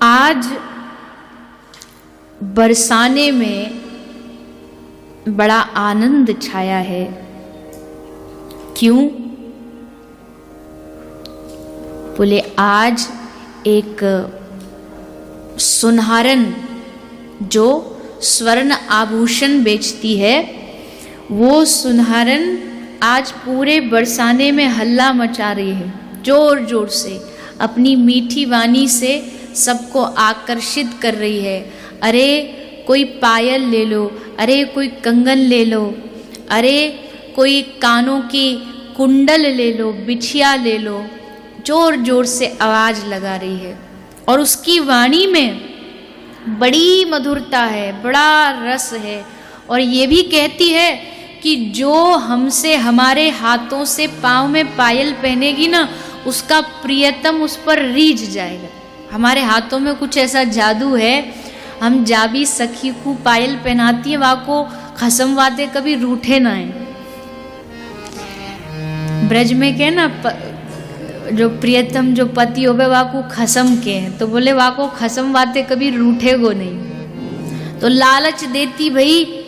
आज बरसाने में बड़ा आनंद छाया है। क्यों? बोले आज एक सुनहारन जो स्वर्ण आभूषण बेचती है, वो सुनहारन आज पूरे बरसाने में हल्ला मचा रही है, जोर जोर से अपनी मीठी वाणी से सबको आकर्षित कर रही है। अरे कोई पायल ले लो, अरे कोई कंगन ले लो, अरे कोई कानों की कुंडल ले लो, बिछिया ले लो, जोर जोर से आवाज लगा रही है। और उसकी वाणी में बड़ी मधुरता है, बड़ा रस है। और ये भी कहती है कि जो हमसे हमारे हाथों से पाँव में पायल पहनेगी ना, उसका प्रियतम उस पर रीझ जाएगा। हमारे हाथों में कुछ ऐसा जादू है, हम जाबी सखी को पायल पहनाती है, वहाँ को खसम वाते कभी रूठे ना है। ब्रज में के ना जो प्रियतम जो पति होवे वहाँ को खसम के हैं, तो बोले वहाँ को खसम वाते कभी रूठे गो नहीं। तो लालच देती भई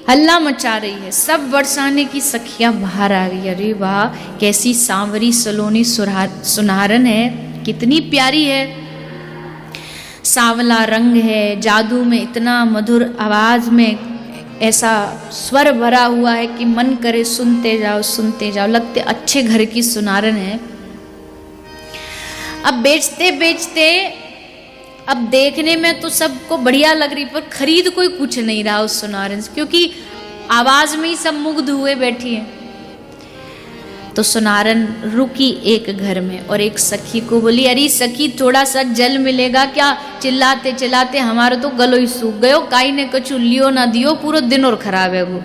हल्ला मचा रही है। सब बरसाने की सखियां बाहर आ गई। अरे वाह, कैसी सांवरी सलोनी सुनहारन है, कितनी प्यारी है, सांवला रंग है, जादू में इतना मधुर, आवाज में ऐसा स्वर भरा हुआ है कि मन करे सुनते जाओ सुनते जाओ, लगते अच्छे घर की सुनहारन है। अब बेचते बेचते अब देखने में तो सबको बढ़िया लग रही, पर खरीद कोई कुछ नहीं रहा उस सुनहारन से, क्योंकि आवाज में ही सब मुग्ध हुए बैठी हैं। तो सुनहारन रुकी एक घर में और एक सखी को बोली, अरे सखी थोड़ा सा जल मिलेगा क्या? चिल्लाते चिल्लाते हमारा तो गलो ही सूख गयो, काई ने कछु लियो ना दियो, पूरा दिन और खराब है वो।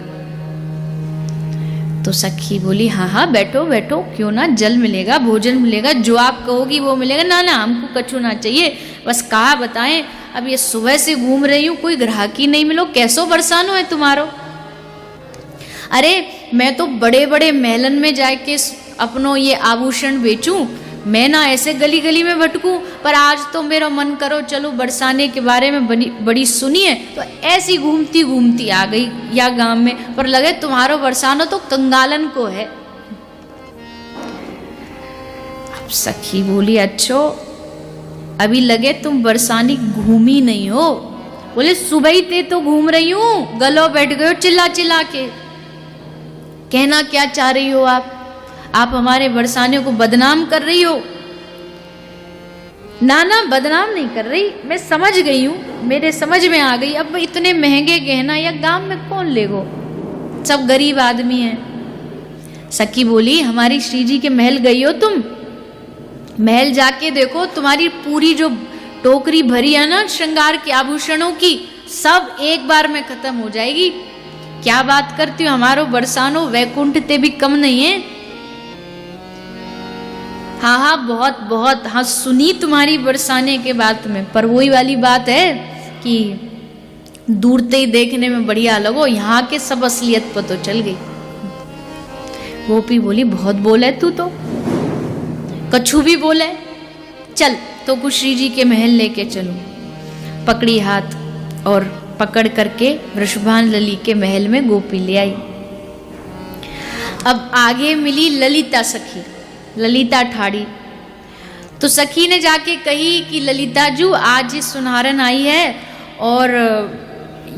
तो सखी बोली, हाँ हाँ बैठो बैठो, क्यों ना, जल मिलेगा, भोजन मिलेगा, जो आप कहोगी वो मिलेगा। ना ना हमको कछु ना चाहिए, बस कहा बताएं, अब ये सुबह से घूम रही हूँ, कोई ग्राहकी नहीं मिलो, कैसो बरसानो है तुम्हारो? अरे मैं तो बड़े बड़े महलन में जाके अपनो ये आभूषण बेचूं, मैं ना ऐसे गली गली में भटकूं, पर आज तो मेरा मन करो चलो बरसाने के बारे में बड़ी सुनी है, तो ऐसी घूमती घूमती आ गई या गांव में, पर लगे तुम्हारो बरसानो तो कंगालन को है। अब सखी बोली, अच्छो अभी लगे तुम बरसानी घूमी नहीं हो। बोले सुबह ही ते तो घूम रही हूं, गलो बैठ गए हो चिल्ला चिल्ला के। कहना क्या चाह रही हो आप हमारे बरसाने को बदनाम कर रही हो। ना ना बदनाम नहीं कर रही, मैं समझ गई हूं, मेरे समझ में आ गई। अब इतने महंगे गहना या गांव में कौन लेगो, सब गरीब आदमी हैं। सखी बोली, हमारी श्री जी के महल गई हो तुम? महल जाके देखो, तुम्हारी पूरी जो टोकरी भरी है ना श्रृंगार के आभूषणों की, सब एक बार में खत्म हो जाएगी। क्या बात करती हो, हमारो बरसानो वैकुंठ ते भी कम नहीं है। हाँ हाँ बहुत बहुत, हाँ सुनी तुम्हारी बरसाने के बात में, पर वही वाली बात है कि दूर से ही देखने में बढ़िया लगो, यहाँ के सब असलियत पर तो चल गई। गोपी बोली, बहुत बोले तू तो, कछु भी बोले, चल तो कुछ श्री जी के महल लेके चलो। पकड़ी हाथ और पकड़ करके वृषभान लली के महल में गोपी ले आई। अब आगे मिली ललिता सखी, ललिता ठाड़ी। तो सखी ने जाके कही कि ललिता जू आज ये सुनहारन आई है और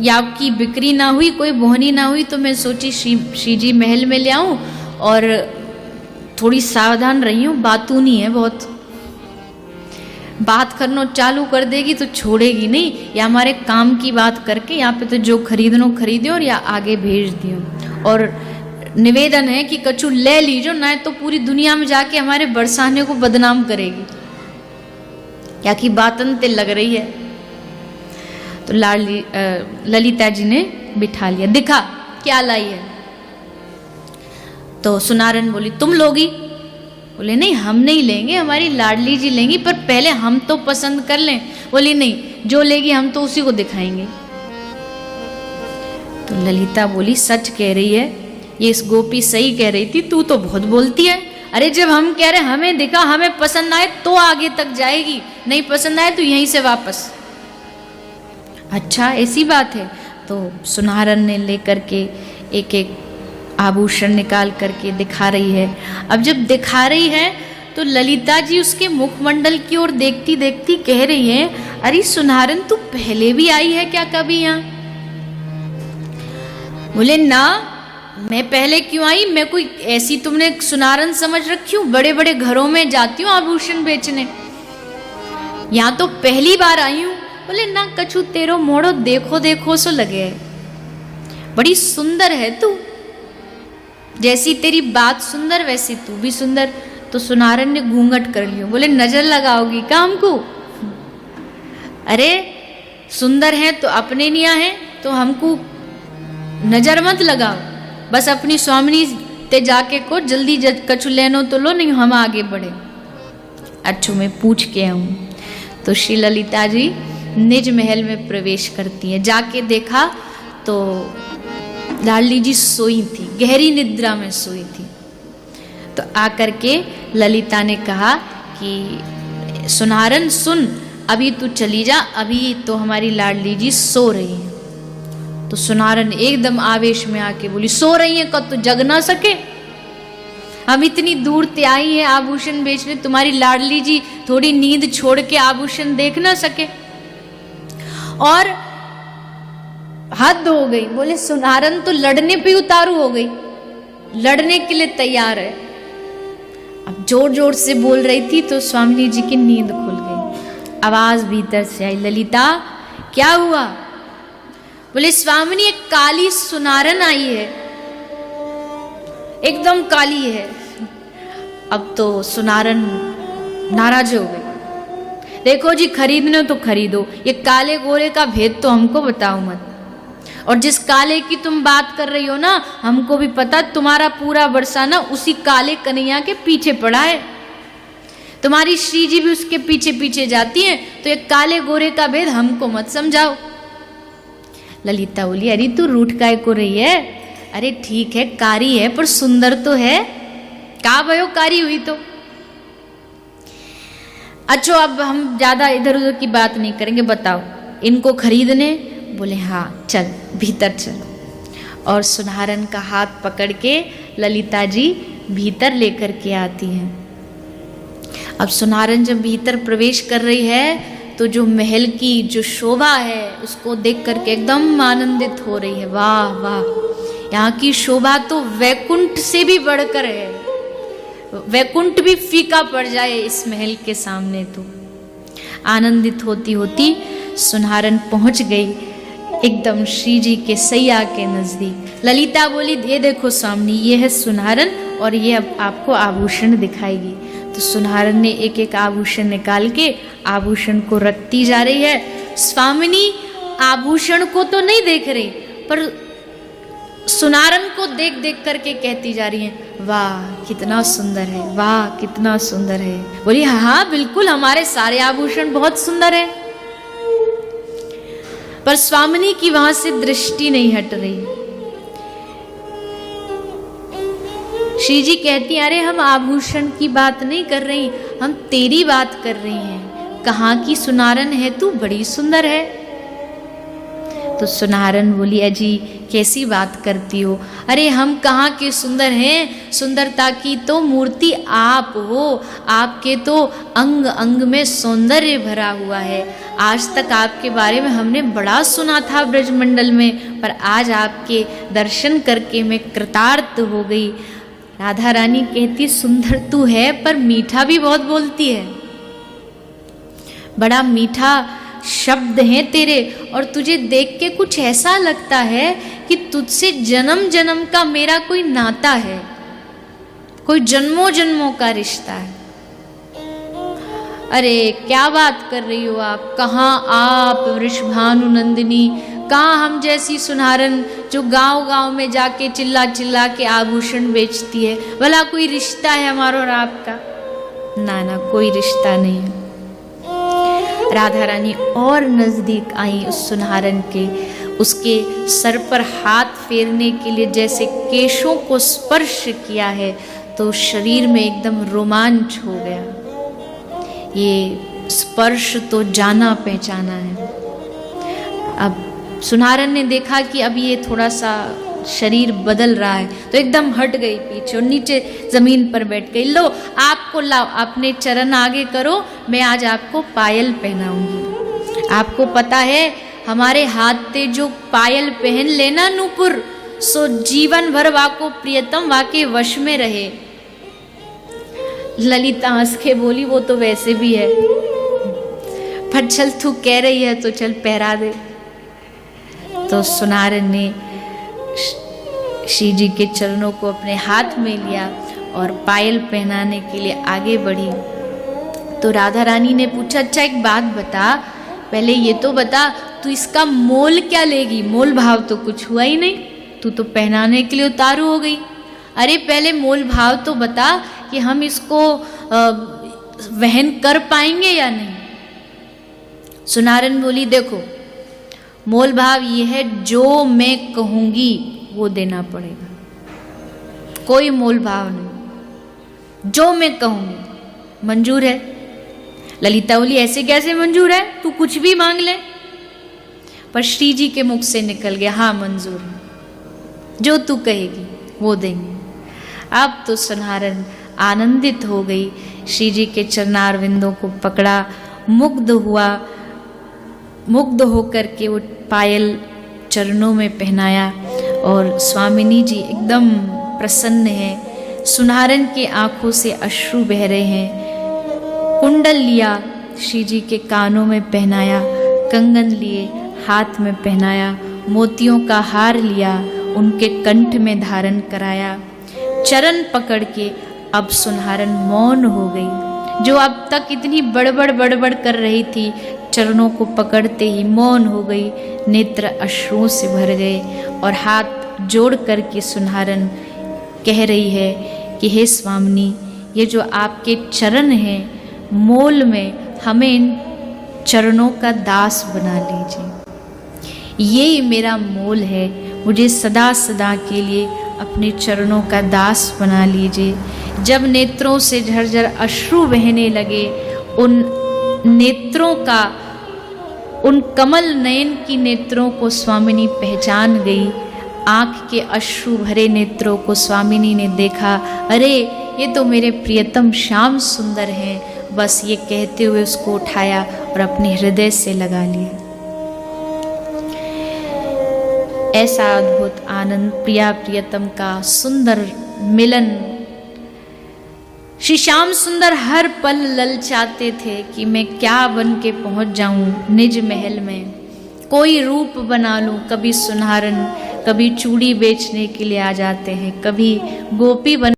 या की बिक्री ना हुई, कोई बोहनी ना हुई, तो मैं सोची श्री जी महल में ले आऊं, और थोड़ी सावधान रही हूँ, बातूनी है बहुत, बात करना चालू कर देगी तो छोड़ेगी नहीं, या हमारे काम की बात करके यहाँ पे तो जो खरीदनो खरीदो और या आगे भेज दियो। और निवेदन है कि कछु ले लीजो, ना तो पूरी दुनिया में जाके हमारे बरसाने को बदनाम करेगी, क्या की बातन ते लग रही है। तो ललिता जी ने बिठा लिया, दिखा क्या लाई है। तो सुनारन बोली, तुम लोगी? बोले नहीं हम नहीं लेंगे, हमारी लाडली जी लेंगी, पर पहले हम तो पसंद कर लें। बोली नहीं, जो लेगी हम तो उसी को दिखाएंगे। तो ललिता बोली, सच कह रही है, ये इस गोपी सही कह रही थी, तू तो बहुत बोलती है, अरे जब हम कह रहे हमें दिखा, हमें पसंद आए तो आगे तक जाएगी, नहीं पसंद आए तो यहीं से वापस। अच्छा ऐसी बात है। तो सुनहरन ने लेकर के एक एक आभूषण निकाल करके दिखा रही है। अब जब दिखा रही है तो ललिता जी उसके मुखमंडल की ओर देखती देखती कह रही है, अरे सुनहरन तू पहले भी आई है क्या कभी यहाँ? बोले ना, मैं पहले क्यों आई, मैं कोई ऐसी तुमने सुनहरन समझ रखी हूँ? बड़े बड़े घरों में जाती हूँ आभूषण बेचने, यहाँ तो पहली बार आई हूँ। बोले ना कछु तेरो मोड़ो देखो देखो सो लगे है, बड़ी सुंदर है तू, जैसी तेरी बात सुंदर वैसी तू भी सुंदर। तो सुनहरन ने घूंघट कर लियो। बोले नजर लगाओगी क्या हमको? अरे सुंदर है तो अपने निया है तो हमको नजर मत लगाओ, बस अपनी स्वामिनी ते जाके को जल्दी कछु लेनो तो लो, नहीं हम आगे बढ़े। अच्छो मैं पूछ के आऊं। तो श्री ललिता जी निज महल में प्रवेश करती है। जाके देखा तो लाडली जी सोई थी, गहरी निद्रा में सोई थी। तो आकर के ललिता ने कहा कि सुनहरन सुन, अभी तू चली जा, अभी तो हमारी लाडली जी सो रही है। तो सुनहरन एकदम आवेश में आके बोली, सो रही है कब तो जग ना सके? हम इतनी दूर ते आई हैं आभूषण बेचने, तुम्हारी लाडली जी थोड़ी नींद छोड़ के आभूषण देख ना सके? और हद हो गई। बोले सुनहरन तो लड़ने पे उतारू हो गई, लड़ने के लिए तैयार है। अब जोर जोर से बोल रही थी तो स्वामिनी जी की नींद खुल गई। आवाज भीतर से आई, ललिता क्या हुआ? बोले स्वामिनी एक काली सुनहरन आई है, एकदम काली है। अब तो सुनहरन नाराज हो गई। देखो जी खरीदने तो खरीदो, ये काले गोरे का भेद तो हमको बताओ मत। और जिस काले की तुम बात कर रही हो ना, हमको भी पता, तुम्हारा पूरा बरसाना उसी काले कन्हैया के पीछे पड़ा है। तुम्हारी श्री जी भी उसके पीछे पीछे जाती हैं, तो ये काले गोरे का भेद हमको मत समझाओ। ललिता बोली, अरे तू रूठ काय को रही है? अरे ठीक है कारी है पर सुंदर तो है, का भयो कारी हुई तो। अच्छा अब हम ज्यादा इधर उधर की बात नहीं करेंगे, बताओ इनको खरीदने? बोले हाँ चल भीतर चल। और सुनहरन का हाथ पकड़ के ललिता जी भीतर लेकर के आती हैं। अब सुनहरन जब भीतर प्रवेश कर रही है तो जो महल की जो शोभा है उसको देख करके एकदम आनंदित हो रही है। वाह वाह, यहाँ की शोभा तो वैकुंठ से भी बढ़कर है, वैकुंठ भी फीका पड़ जाए इस महल के सामने। तो आनंदित होती होती सुनहरन पहुंच गई एकदम श्री जी के सैया के नजदीक। ललिता बोली, ये देखो स्वामिनी, ये है सुनहरन और ये अब आपको आभूषण दिखाएगी। तो सुनहरन ने एक एक आभूषण निकाल के आभूषण को रखती जा रही है। स्वामिनी आभूषण को तो नहीं देख रही पर सुनहरन को देख देख करके कहती जा रही है, वाह कितना सुंदर है, वाह कितना सुंदर है। बोली हाँ बिल्कुल, हमारे सारे आभूषण बहुत सुंदर है। पर स्वामिनी की वहां से दृष्टि नहीं हट रही। श्री जी कहती, अरे हम आभूषण की बात नहीं कर रही, हम तेरी बात कर रही हैं। कहाँ की सुनहरन है तू, बड़ी सुंदर है। तो सुनहरन बोली, अजी कैसी बात करती हो? अरे हम कहाँ के सुंदर हैं, सुंदरता की तो मूर्ति आप हो, आपके तो अंग अंग में सौंदर्य भरा हुआ है। आज तक आपके बारे में हमने बड़ा सुना था ब्रजमंडल में, पर आज आपके दर्शन करके मैं कृतार्थ हो गई। राधा रानी कहती, सुंदर तू है पर मीठा भी बहुत बोलती है, बड़ा मीठा शब्द हैं तेरे, और तुझे देख के कुछ ऐसा लगता है कि तुझसे जन्म जन्म का मेरा कोई नाता है, कोई जन्मों जन्मों का रिश्ता है। अरे क्या बात कर रही हो आप? कहाँ आप वृषभानु नंदिनी, कहाँ हम जैसी सुनहरन जो गांव गांव में जाके चिल्ला चिल्ला के आभूषण बेचती है? भला कोई रिश्ता है हमारा और आपका? ना ना, कोई रिश्ता नहीं है। राधा रानी और नजदीक आई उस सुनहरन के, उसके सर पर हाथ फेरने के लिए जैसे केशों को स्पर्श किया है तो शरीर में एकदम रोमांच हो गया। ये स्पर्श तो जाना पहचाना है। अब सुनारन ने देखा कि अब ये थोड़ा सा शरीर बदल रहा है, तो एकदम हट गई पीछे और नीचे जमीन पर बैठ गई। लो आपको लाओ, अपने चरण आगे करो, मैं आज आपको पायल पहनाऊंगी। आपको पता है हमारे हाथ ते जो पायल पहन लेना नूपुर, सो जीवन भर वाको प्रियतम वाके वश में रहे। ललिता हंस के बोली वो तो वैसे भी है, पर चल तू कह रही है तो चल पहरा दे। तो सुनारन ने श्री जी के चरणों को अपने हाथ में लिया और पायल पहनाने के लिए आगे बढ़ी। तो राधा रानी ने पूछा, अच्छा एक बात बता, पहले ये तो बता तू इसका मोल क्या लेगी? मोल भाव तो कुछ हुआ ही नहीं, तू तो पहनाने के लिए उतारू हो गई। अरे पहले मोल भाव तो बता कि हम इसको वहन कर पाएंगे या नहीं। सुनारन बोली, देखो मोल भाव ये है, जो मैं कहूंगी वो देना पड़ेगा, कोई मोल भाव नहीं, जो मैं कहूंगी मंजूर है। ललिता बोली, ऐसे कैसे मंजूर है, तू कुछ भी मांग ले। पर श्री जी के मुख से निकल गया, हाँ मंजूर है, जो तू कहेगी वो देंगे। अब तो सुनारन आनंदित हो गई, श्री जी के चरणारविंदों को पकड़ा, मुग्ध हुआ, मुग्ध होकर के वो पायल चरणों में पहनाया और स्वामिनी जी एकदम प्रसन्न है। सुनारन के आंखों से अश्रु बह रहे हैं। कुंडल लिया, श्री जी के कानों में पहनाया, कंगन लिए, हाथ में पहनाया, मोतियों का हार लिया, उनके कंठ में धारण कराया। चरण पकड़ के अब सुनारन मौन हो गई। जो अब तक इतनी बड़बड़ कर रही थी, चरणों को पकड़ते ही मौन हो गई, नेत्र अश्रुओं से भर गए और हाथ जोड़ करके सुनारन कह रही है कि हे स्वामिनी, ये जो आपके चरण हैं, मोल में हमें इन चरणों का दास बना लीजिए। यही मेरा मोल है, मुझे सदा सदा के लिए अपने चरणों का दास बना लीजिए। जब नेत्रों से झरझर अश्रु बहने लगे, उन नेत्रों का, उन कमल नयन की नेत्रों को स्वामिनी पहचान गई। आंख के अश्रु भरे नेत्रों को स्वामिनी ने देखा, अरे ये तो मेरे प्रियतम श्याम सुंदर हैं। बस ये कहते हुए उसको उठाया और अपने हृदय से लगा लिया। ऐसा अद्भुत आनंद, प्रिया प्रियतम का सुंदर मिलन। श्री श्याम सुंदर हर पल ललचाते थे कि मैं क्या बन के पहुंच जाऊं निज महल में, कोई रूप बना लूं। कभी सुनारन, कभी चूड़ी बेचने के लिए आ जाते हैं, कभी गोपी बन